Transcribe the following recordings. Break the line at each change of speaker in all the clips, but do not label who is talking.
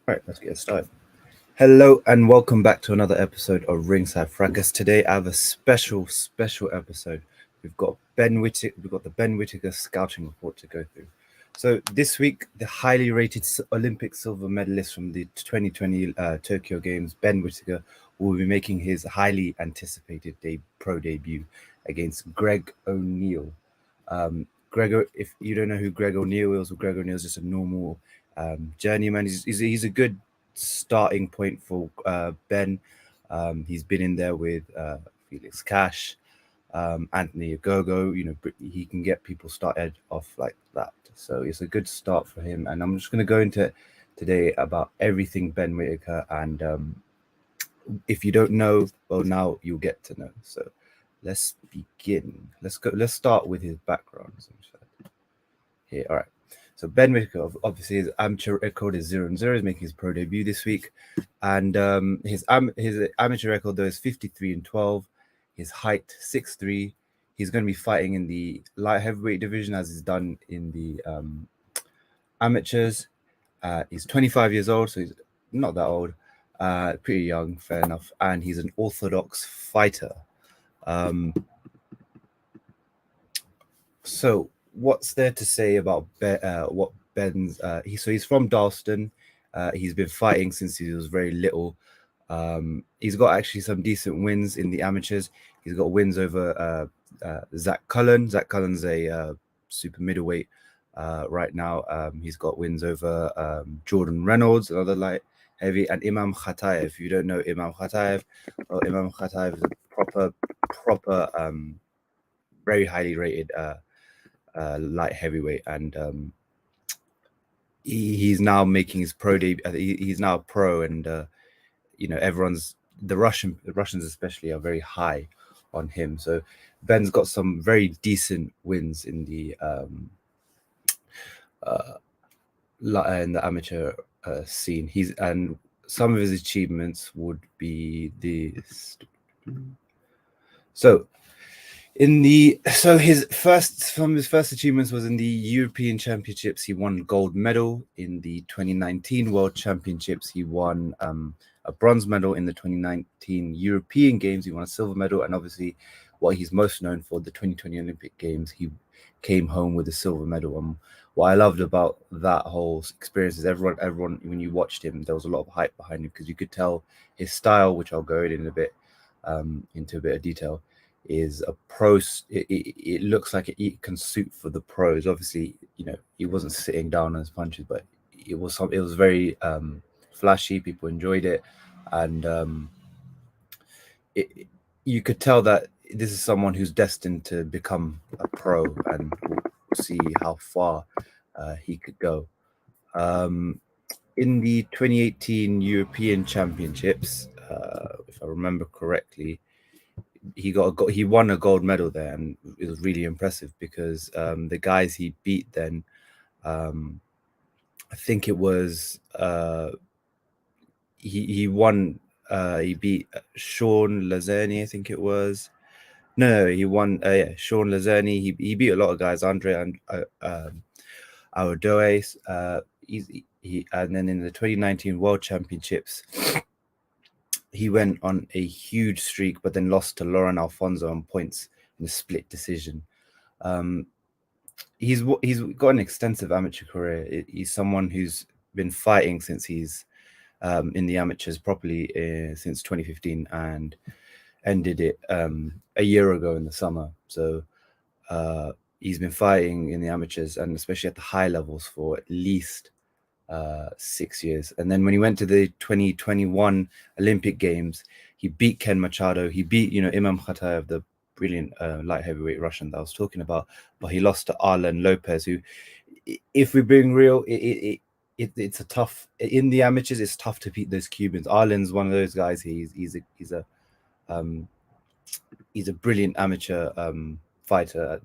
Right, let's get started. Hello and welcome back to another episode of Ringside Fracas. Today I have a special episode. We've got the Ben Whittaker scouting report to go through. So this week, the highly rated Olympic silver medalist from the 2020 Tokyo Games, Ben Whittaker, will be making his highly anticipated pro debut against Greg O'Neill. Gregor, if you don't know who Greg O'Neill is, well, Greg O'Neill is just a normal journeyman. He's a good starting point for Ben. He's been in there with Felix Cash, Anthony Agogo. He can get people started off like that. So it's a good start for him. And I'm just going to go into today about everything Ben Whittaker. And if you don't know, well, now you'll get to know. So let's begin. Let's start with his background. Here, all right. So Ben Whittaker, obviously, his amateur record is 0-0. He's making his pro debut this week, and his amateur record though is 53-12. His height 6'3". He's going to be fighting in the light heavyweight division as he's done in the amateurs. He's 25 years old, so he's not that old. Pretty young, fair enough, and he's an orthodox fighter. So what's there to say about what Ben's? He's from Dalston. He's been fighting since he was very little. He's got actually some decent wins in the amateurs. He's got wins over Zach Cullen. Zach Cullen's a super middleweight right now. He's got wins over Jordan Reynolds, another light heavy, and Imam Khataev. If you don't know Imam Khataev, well, Imam Khataev is a proper, very highly rated light heavyweight, and he's now making his pro debut. He's now a pro, and the Russians especially are very high on him. So Ben's got some very decent wins in the amateur scene. And some of his achievements would be this. His first achievements was in the European Championships. He won gold medal in the 2019 World Championships. He won a bronze medal in the 2019 European Games. He won a silver medal, and obviously, what he's most known for, the 2020 Olympic Games, he came home with a silver medal. What I loved about that whole experience is everyone, when you watched him, there was a lot of hype behind him because you could tell his style, which I'll go in a bit into a bit of detail, is a pro. It looks like it can suit for the pros. Obviously, he wasn't sitting down on his punches, but it was very flashy. People enjoyed it, and you could tell that this is someone who's destined to become a pro, and we'll see how far he could go. In the 2018 European Championships, if I remember correctly, he won a gold medal there, and it was really impressive because the guys he beat then, I think it was he won. He beat Sean Lazerny, I think it was. No, he won. Sean Lazerny. He beat a lot of guys. Andre and Aodoe. And then in the 2019 World Championships, he went on a huge streak, but then lost to Lauren Alfonso on points in a split decision. He's got an extensive amateur career. He's someone who's been fighting since he's in the amateurs properly since 2015, and ended it a year ago in the summer. So he's been fighting in the amateurs, and especially at the high levels, for at least 6 years. And then when he went to the 2021 Olympic Games, he beat Ken Machado. He beat Imam Khataev, the brilliant light heavyweight Russian that I was talking about, but he lost to Arlen Lopez, who, if we're being real, it's a tough, in the amateurs, it's tough to beat those Cubans. Arlen's one of those guys. He's a brilliant amateur fighter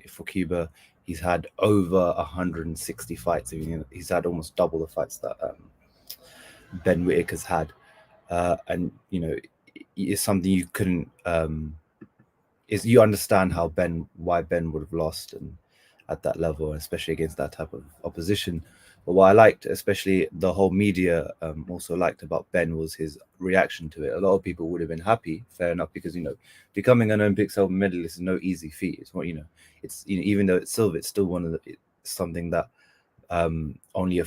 for Cuba. He's had over 160 fights. I mean, he's had almost double the fights that Ben Whittaker's had, and it's something you couldn't. You understand why Ben would have lost and at that level, especially against that type of opposition. But what I liked, especially the whole media also liked about Ben, was his reaction to it. A lot of people would have been happy, fair enough, because becoming an Olympic silver medalist is no easy feat. It's what it's even though it's silver, it's still it's something that only a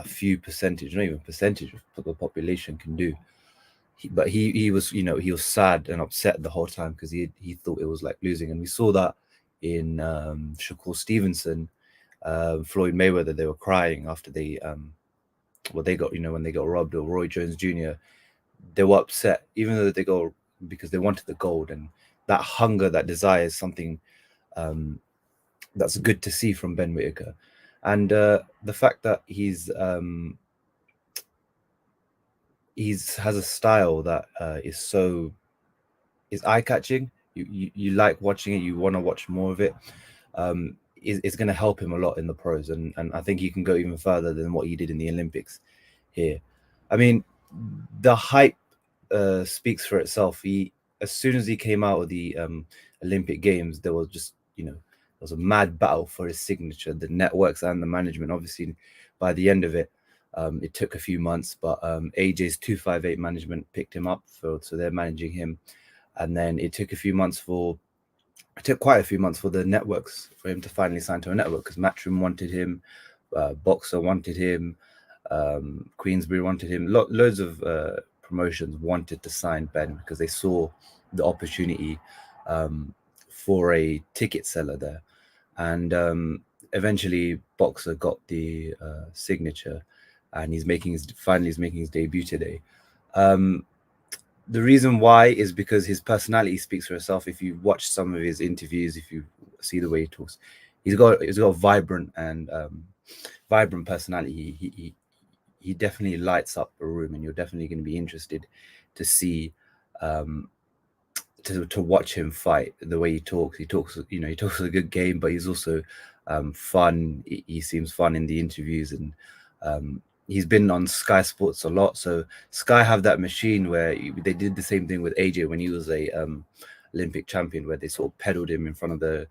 few percentage, not even percentage of the population can do. But he was he was sad and upset the whole time because he thought it was like losing, and we saw that in Shakur Stevenson, Floyd Mayweather. They were crying after they they got when they got robbed, or Roy Jones Jr. They were upset even though they got, because they wanted the gold, and that hunger, that desire is something that's good to see from Ben Whittaker. And the fact that he's has a style that is eye catching. You like watching it. You want to watch more of it. Is going to help him a lot in the pros, and I think he can go even further than what he did in the Olympics here. I mean, the hype speaks for itself. As soon as he came out of the Olympic Games, there was just there was a mad battle for his signature. The networks and the management. Obviously, by the end of it, it took a few months, but AJ's 258 management picked him up, so they're managing him, and then it took quite a few months for the networks, for him to finally sign to a network, because Matchroom wanted him, Boxer wanted him, Queensbury wanted him. Loads of promotions wanted to sign Ben because they saw the opportunity for a ticket seller there, and eventually Boxer got the signature, and he's making his debut today. The reason why is because his personality speaks for itself. If you watch some of his interviews, if you see the way he talks, he's got a vibrant personality. He definitely lights up a room, and you're definitely going to be interested to see to watch him fight. The way he talks he talks a good game, but he's also fun. He seems fun in the interviews, and he's been on Sky Sports a lot. So Sky have that machine where they did the same thing with AJ when he was a Olympic champion, where they sort of peddled him in front of the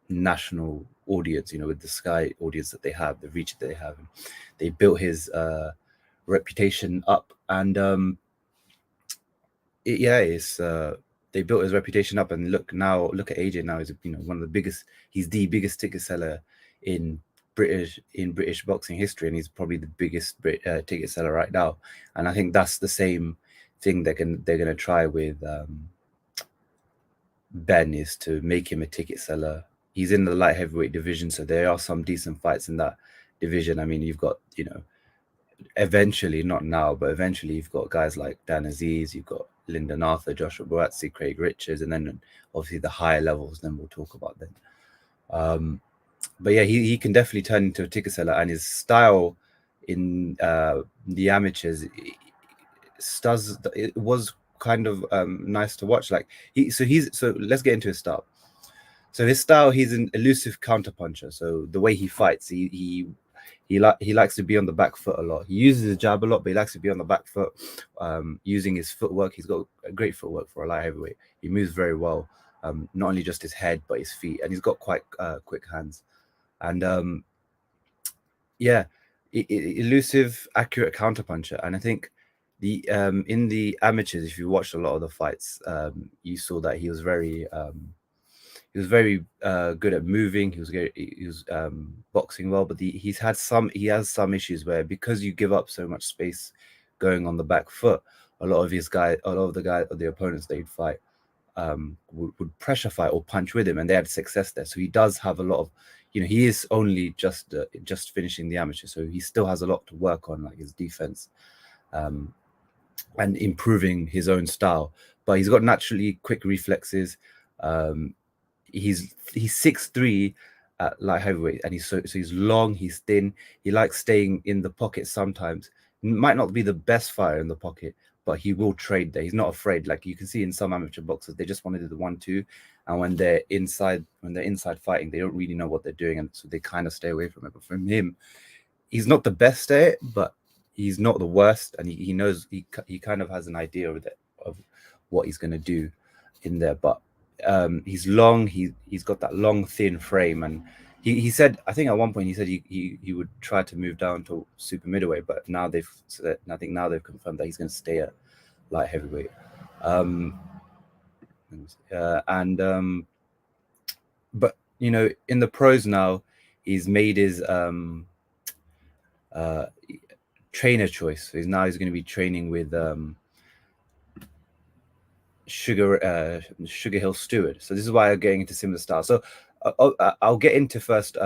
national audience, with the Sky audience that they have, the reach that they have. And they built his reputation up, and they built his reputation up. And look at AJ now. He's one of the biggest. He's the biggest ticket seller in British boxing history, and he's probably the biggest ticket seller right now. And I think that's the same thing they're gonna try with Ben, is to make him a ticket seller. He's in the light heavyweight division, so there are some decent fights in that division. I mean, you've got eventually, not now, but eventually, you've got guys like Dan Aziz, you've got Lyndon Arthur, Joshua Buatsi, Craig Richards, and then obviously the higher levels. Then we'll talk about them. But yeah, he can definitely turn into a ticket seller, and his style in the amateurs it was kind of nice to watch. Like so let's get into his style. So his style, he's an elusive counterpuncher. So the way he fights, he likes to be on the back foot a lot. He uses his jab a lot, but he likes to be on the back foot, using his footwork. He's got a great footwork for a light heavyweight. He moves very well, not only just his head but his feet, and he's got quite quick hands. And elusive, accurate counterpuncher. And I think the in the amateurs, if you watched a lot of the fights, you saw that he was very good at moving. He was boxing well, but he has some issues where, because you give up so much space going on the back foot, a lot of the opponents they'd fight would pressure fight or punch with him, and they had success there. So he does have a lot of, he is only just finishing the amateur, so he still has a lot to work on, like his defense, and improving his own style. But he's got naturally quick reflexes. He's 6'3" at light heavyweight, and he's long, he's thin. He likes staying in the pocket sometimes. Might not be the best fighter in the pocket, but he will trade there. He's not afraid. Like you can see in some amateur boxers, they just want to do the 1-2, and when they're inside fighting, they don't really know what they're doing, and so they kind of stay away from it. But from him, he's not the best at it, but he's not the worst, and he knows he kind of has an idea of what he's going to do in there. But he's long. He's got that long, thin frame, and he said, I think at one point he said he would try to move down to super middleweight, but now they've said, I think now they've confirmed that he's going to stay at light heavyweight. But you know, in the pros now, he's made his trainer choice. So he's going to be training with Sugar Hill Stewart. So this is why I'm getting into similar styles. So I'll get into first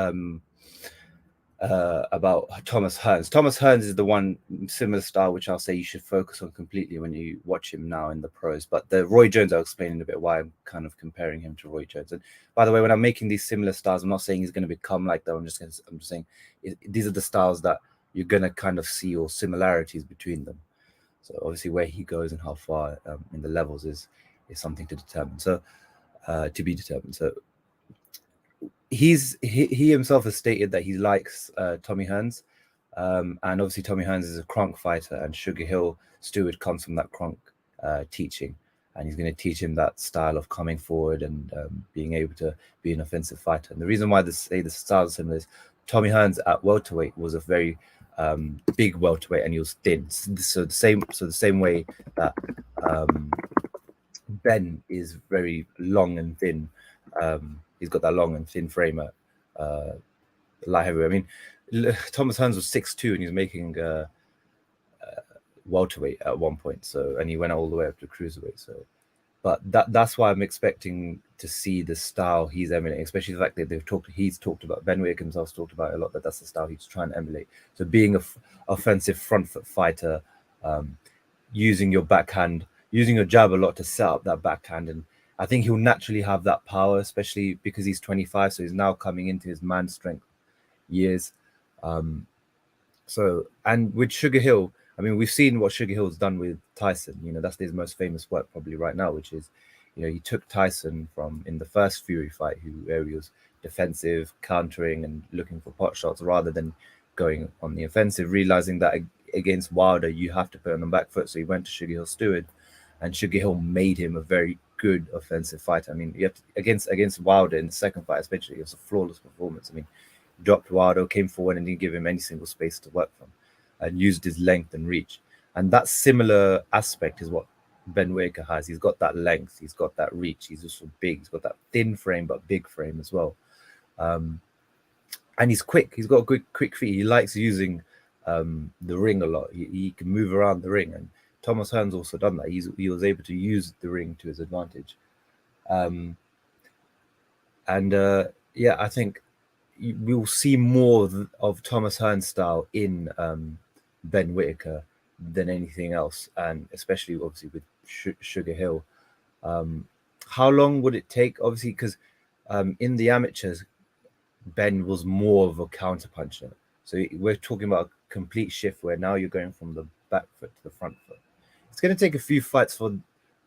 about Thomas Hearns. Thomas Hearns is the one similar style which I'll say you should focus on completely when you watch him now in the pros. But the Roy Jones, I'll explain in a bit why I'm kind of comparing him to Roy Jones. And by the way, when I'm making these similar styles, I'm not saying he's going to become like that. I'm just saying these are the styles that you're going to kind of see or similarities between them. So obviously where he goes and how far in the levels is something to determine. So to be determined. So he himself has stated that he likes Tommy Hearns, and obviously Tommy Hearns is a Kronk fighter, and Sugar Hill Stewart comes from that Kronk teaching, and he's going to teach him that style of coming forward and being able to be an offensive fighter. And the reason why they say the style is similar is Tommy Hearns at welterweight was a very big welterweight, and he was thin. So the same way that Ben is very long and thin. He's got that long and thin frame at light heavyweight. I mean, Thomas Hearns was 6'2", and he was making welterweight at one point. So, and he went all the way up to cruiserweight. So, but that's why I'm expecting to see the style he's emulating, especially the fact that he's talked about, Ben Whittaker himself talked about a lot, that's the style he's trying to emulate. So being an offensive front foot fighter, using your backhand, using your jab a lot to set up that backhand, and I think he'll naturally have that power, especially because he's 25, so he's now coming into his man strength years. So, and with Sugar Hill, I mean, we've seen what Sugar Hill's done with Tyson. You know, that's his most famous work probably right now, which is, you know, he took Tyson from in the first Fury fight, where he was defensive, countering and looking for pot shots rather than going on the offensive, realizing that against Wilder, you have to put on the back foot. So he went to Sugar Hill Stewart, and Sugar Hill made him a very good offensive fighter. I mean, you have to, against Wilder in the second fight, especially, it was a flawless performance. I mean, dropped Wilder, came forward and didn't give him any single space to work from, and used his length and reach. And that similar aspect is what Ben Whittaker has. He's got that length, he's got that reach, he's also big, he's got that thin frame but big frame as well. And he's quick, he's got a good quick feet. He likes using the ring a lot. He can move around the ring, and Thomas Hearns also done that. He was able to use the ring to his advantage. Yeah, I think we'll see more of Thomas Hearns style in Ben Whittaker than anything else, and especially obviously with Sugar Hill. How long would it take? Obviously, because in the amateurs, Ben was more of a counter puncher. So we're talking about a complete shift where now you're going from the back foot to the front foot. It's going to take a few fights for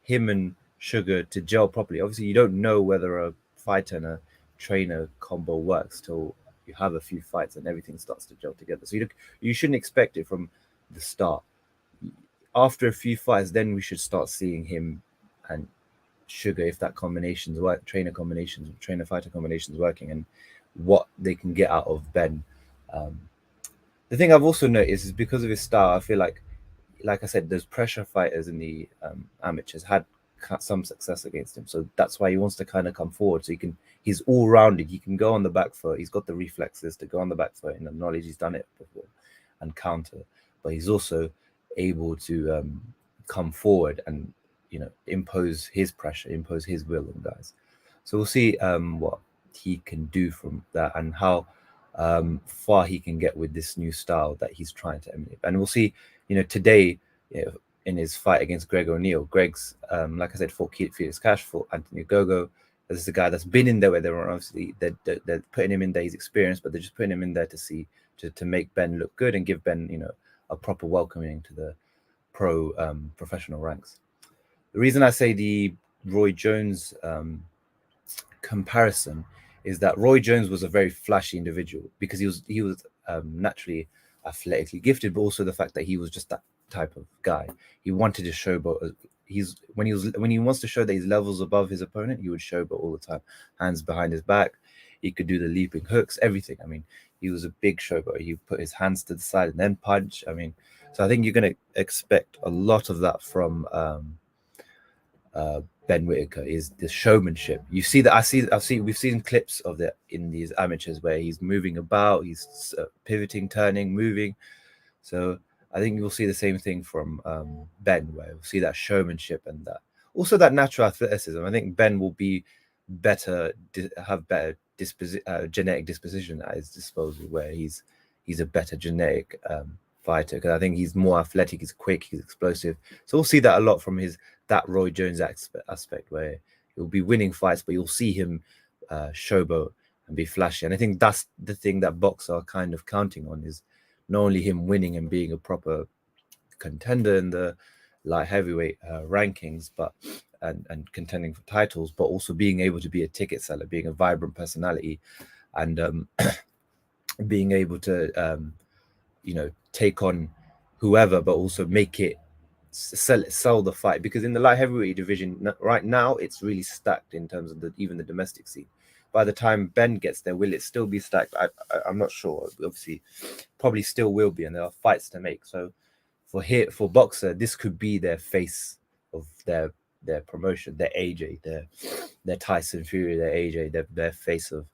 him and Sugar to gel properly. Obviously, you don't know whether a fighter and a trainer combo works till you have a few fights and everything starts to gel together. So you shouldn't expect it from the start. After a few fights, then we should start seeing him and Sugar, if that combinations work, trainer fighter combinations working, and what they can get out of Ben. The thing I've also noticed is because of his style, I feel like I said, those pressure fighters in the amateurs had some success against him. So that's why he wants to kind of come forward. So he's all rounded. He can go on the back foot. He's got the reflexes to go on the back foot and the knowledge he's done it before and counter. But he's also able to come forward and, you know, impose his pressure, impose his will on guys. So we'll see what he can do from that and how far he can get with this new style that he's trying to emulate. And we'll see, you know, today, you know, in his fight against Greg O'Neill, Greg's, like I said, fought Felix Cash, fought Anthony Gogo. This is a guy that's been in there where they're obviously they're putting him in there. He's experienced, but they're just putting him in there to make Ben look good and give Ben, you know, a proper welcoming to the professional ranks. The reason I say the Roy Jones comparison is that Roy Jones was a very flashy individual because he was naturally athletically gifted, but also the fact that he was just that type of guy. He wanted to showboat. When he wants to show that he's levels above his opponent, he would showboat all the time, hands behind his back. He could do the leaping hooks, everything. I mean, he was a big showboat. He put his hands to the side and then punch. I mean, so I think you're going to expect a lot of that from Ben Whittaker, is the showmanship. You see that we've seen clips of that in these amateurs where he's moving about, he's pivoting, turning, moving. So I think you'll see the same thing from Ben, where we'll see that showmanship and that also that natural athleticism. I think Ben will be have better genetic disposition at his disposal, where he's a better genetic fighter, because I think he's more athletic, he's quick, he's explosive. So we'll see that a lot from that Roy Jones aspect, where he'll be winning fights, but you'll see him showboat and be flashy. And I think that's the thing that boxers are kind of counting on, is not only him winning and being a proper contender in the light heavyweight rankings, but and contending for titles, but also being able to be a ticket seller, being a vibrant personality, and being able to take on whoever, but also make it sell the fight. Because in the light heavyweight division right now, it's really stacked in terms of even the domestic scene. By the time Ben gets there, will it still be stacked? I'm not sure. Obviously, probably still will be, and there are fights to make. So for Boxer, this could be their face of their promotion, their AJ, their Tyson Fury, their AJ, their face of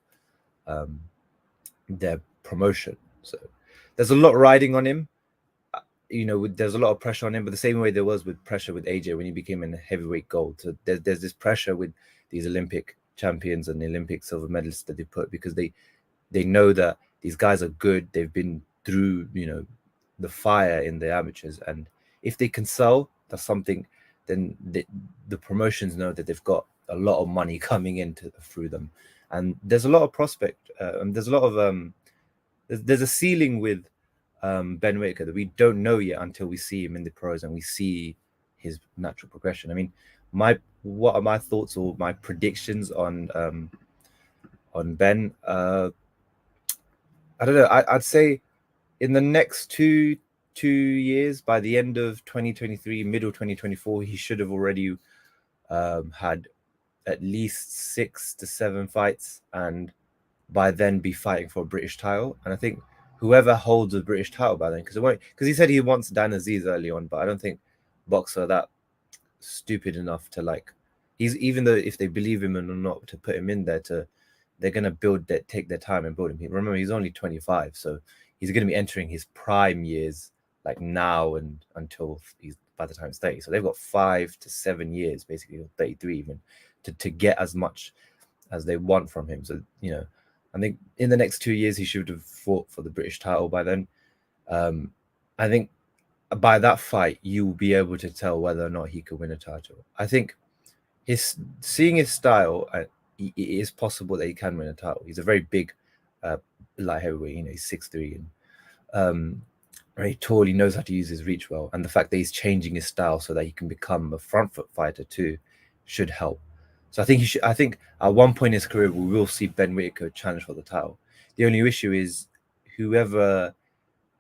their promotion. So there's a lot riding on him. There's a lot of pressure on him, but the same way there was with pressure with AJ when he became a heavyweight gold. So there's this pressure with these Olympic champions and the Olympic silver medalists that they put, because they know that these guys are good. They've been through, the fire in the amateurs, and if they can sell, that's something. Then the promotions know that they've got a lot of money coming in through them, and there's a lot of prospect. There's a lot of there's a ceiling with Ben Whittaker that we don't know yet until we see him in the pros and we see his natural progression. I mean, what are my thoughts or my predictions on Ben? I don't know. I'd say in the next two years, by the end of 2023, middle 2024, he should have already had at least 6 to 7 fights, and by then be fighting for a British title. And I think whoever holds a British title by then, because he said he wants Dan Aziz early on, but I don't think boxers are that stupid enough to even though if they believe him or not, to put him in there, they're gonna take their time and build him. Remember, he's only 25, so he's going to be entering his prime years now and until he's by the time he's 30. So they've got 5 to 7 years, basically, or 33 even, to get as much as they want from him. So, I think in the next 2 years, he should have fought for the British title by then. I think by that fight, you will be able to tell whether or not he could win a title. I think seeing his style, it is possible that he can win a title. He's a very big light heavyweight, he's 6'3" and very tall. He knows how to use his reach well, and the fact that he's changing his style so that he can become a front foot fighter too should help. So I think at one point in his career we will see Ben Whittaker challenge for the title. The only issue is whoever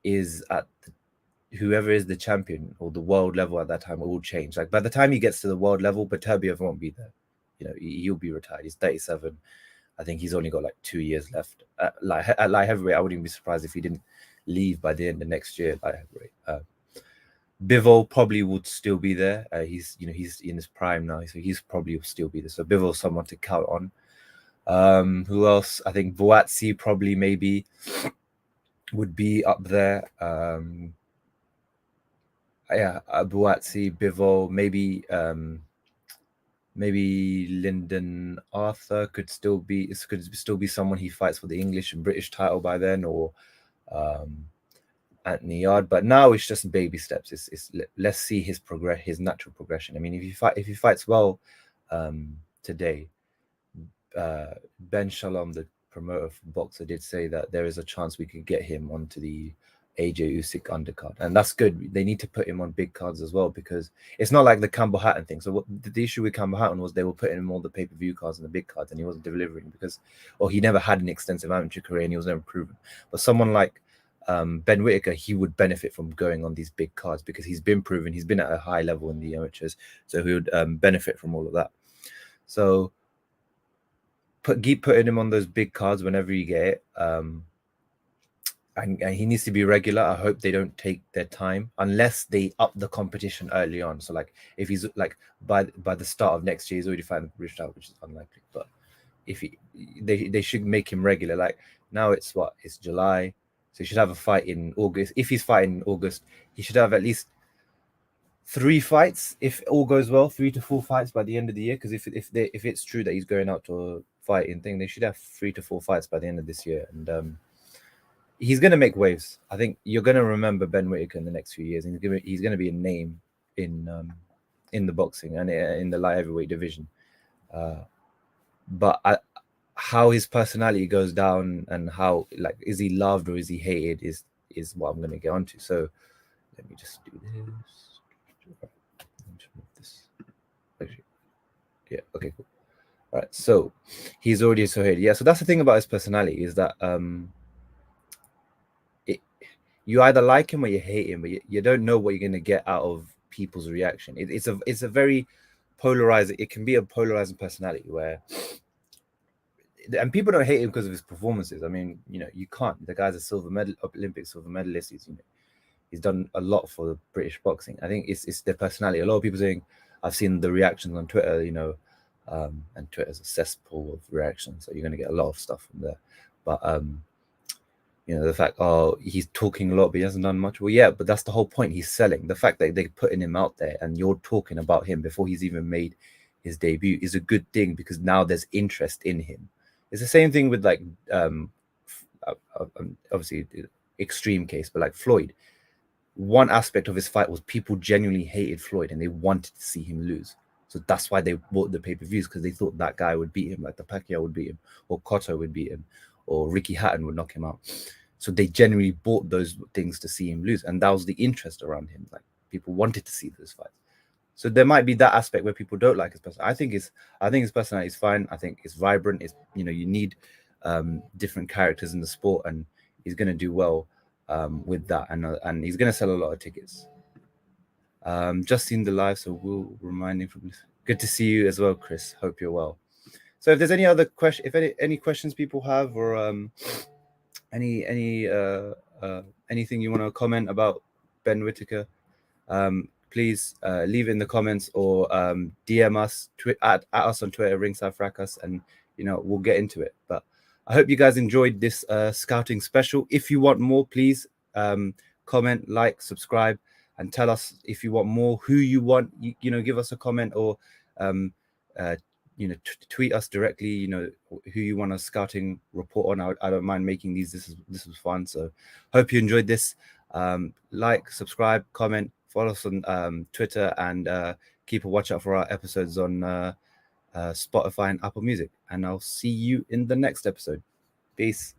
is the champion or the world level at that time will change. By the time he gets to the world level, Beterbiev won't be there. He'll be retired. He's 37. I think he's only got 2 years left. At light heavyweight, I wouldn't even be surprised if he didn't leave by the end of next year. Light heavyweight. Bivol probably would still be there. He's in his prime now, so he's probably will still be there. So Bivol's someone to count on. Who else? I think Buatsi probably maybe would be up there. Buatsi, Bivol, maybe Lyndon Arthur could still be someone he fights for the English and British title by then, or Anthony Yard. But now it's just baby steps. It's let's see his natural progression. I mean, if he fights well today, Ben Shalom, the promoter for Boxer, did say that there is a chance we could get him onto the AJ Usyk undercard, and that's good. They need to put him on big cards as well, because it's not like the Campbell Hatton thing. So the issue with Campbell Hatton was they were putting him all the pay-per-view cards and the big cards, and he wasn't delivering he never had an extensive amateur career and he was never proven. But someone like Ben Whittaker, he would benefit from going on these big cards because he's been proven, he's been at a high level in the amateurs, so he would benefit from all of that. So keep putting him on those big cards whenever you get it. And he needs to be regular. I hope they don't take their time unless they up the competition early on. So like if he's like by the start of next year, he's already fighting the British title, which is unlikely. But if they should make him regular. Like now it's July, so he should have a fight in August. If he's fighting in August, he should have at least 3 fights if all goes well, 3 to 4 fights by the end of the year. Because if it's true that he's going out to a fighting thing, they should have 3 to 4 fights by the end of this year. And he's going to make waves. I think you're going to remember Ben Whittaker in the next few years. And he's going to be a name in the boxing and in the light heavyweight division. But how his personality goes down and how, like, is he loved or is he hated is what I'm going to get onto. So let me just do this. Actually, yeah, okay, cool. All right, so he's already so hated. Yeah, so that's the thing about his personality is that you either like him or you hate him, but you don't know what you're going to get out of people's reaction. It's a very polarizing. It can be a polarizing personality where, and people don't hate him because of his performances. I mean, you can't. The guy's a Olympic silver medalist. He's done a lot for the British boxing. I think it's their personality. A lot of people saying, I've seen the reactions on Twitter, and Twitter's a cesspool of reactions, so you're going to get a lot of stuff from there. But the fact, he's talking a lot, but he hasn't done much. Well, yeah, but that's the whole point. He's selling. The fact that they're putting him out there and you're talking about him before he's even made his debut is a good thing, because now there's interest in him. It's the same thing with like, obviously extreme case, but like Floyd. One aspect of his fight was people genuinely hated Floyd and they wanted to see him lose. So that's why they bought the pay-per-views, because they thought that guy would beat him, like the Pacquiao would beat him, or Cotto would beat him, or Ricky Hatton would knock him out. So they genuinely bought those things to see him lose, and that was the interest around him. Like, people wanted to see those fights. So there might be that aspect where people don't like his personality. I think his personality is fine. I think it's vibrant. It's, you need different characters in the sport, and he's going to do well with that, and he's going to sell a lot of tickets. Just seen the live, so we'll remind him from this. Good to see you as well, Chris. Hope you're well. So if there's any other question, if any questions people have, or anything you want to comment about Ben Whittaker, please leave it in the comments, or DM us at us on Twitter, Ringside Fracas, and we'll get into it. But I hope you guys enjoyed this scouting special. If you want more, please comment, like, subscribe, and tell us if you want more, who you want. Give us a comment, or tweet us directly, who you want a scouting report on. I don't mind making these. This was fun. So hope you enjoyed this. Like, subscribe, comment, follow us on Twitter, and keep a watch out for our episodes on Spotify and Apple Music. And I'll see you in the next episode. Peace.